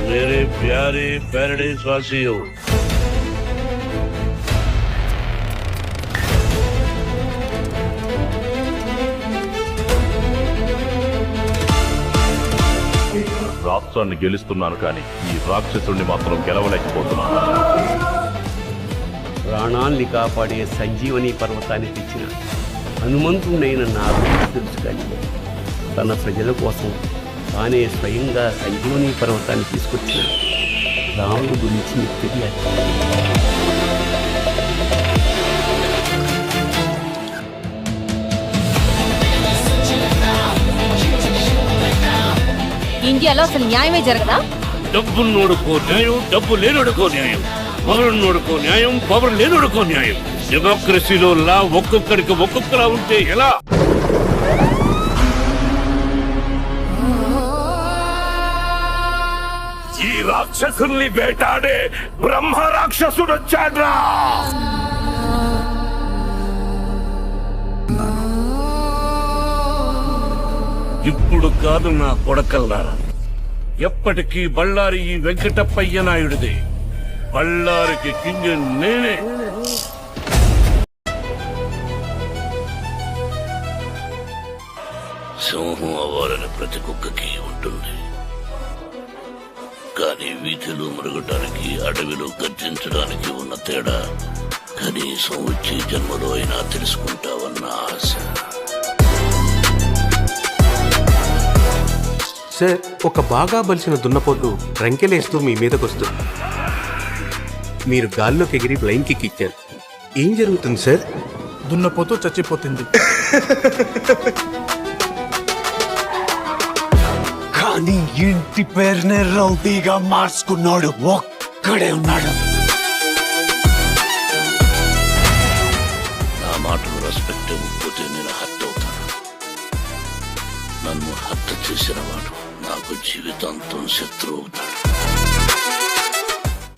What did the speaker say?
मेरे प्यारे पैराडाइज वासियों, రాష్ట్రాన్ని గెలుస్తున్నాను కానీ ఈ రాక్షసుడిని మాత్రం గెలవలేకపోతున్నాను. ప్రాణాల్ని కాపాడే సంజీవని పర్వతాన్ని తెచ్చిన హనుమంతుడైన నా గురించి తెలుసు కానీ తన ప్రజల కోసం తానే స్వయంగా సంజీవని పర్వతాన్ని తీసుకొచ్చిన రాముడి గురించి నీకు తెలియాలి. ఇండియాలో అసలు న్యాయమే జరగదా? డబ్బున్నోడుకో న్యాయం, డబ్బు లేనోడుకో న్యాయం, పవర్ నోడుకో న్యాయం, పవర్ లేనోడుకో న్యాయం. డెమోక్రసీలో లా ఒక్కొక్కడికి ఒక్కొక్కలా ఉంటే ఎలా? ఈ రాక్షసుల్ని వేటాడే బ్రహ్మ రాక్షసుడు వచ్చాడ్రా. ఇప్పుడు కాదు నా కొడకల్లారా, ఎప్పటికీ బళ్ళారి ఈ వెంకటప్పయ్య నాయుడిదే. బళ్ళారికి కింగ్ నేనే. సింహం అవ్వాలని ప్రతి కుక్కకి ఉంటుంది, కానీ వీధిలో మరగటానికి అడవిలో గర్జించడానికి ఉన్న తేడా కనీసం వచ్చే జన్మలో అయినా తెలుసుకుంటావన్న ఆశ. సార్, ఒక బాగా బలిసిన దున్నపోతు రంకెలేస్తూ మీ మీదకొస్తుంది. మీరు గాల్లోకి ఎగిరి బ్లైండ్ కిక్ ఇచ్చారు. ఏం జరుగుతుంది సార్? దున్నపోతూ చచ్చిపోతుంది. కానీ ఇంటి పేరునే రౌడీగా మార్చుకున్నాడు ఒక్కడే ఉన్నాడు. నా మాటకు రెస్పెక్ట్ ఇవ్వకపోతే నేను హర్ట్ అవుతాను. నన్ను హత్య చేసిన వాడు నాకు జీవితాంతం శత్రువు అవుతాడు.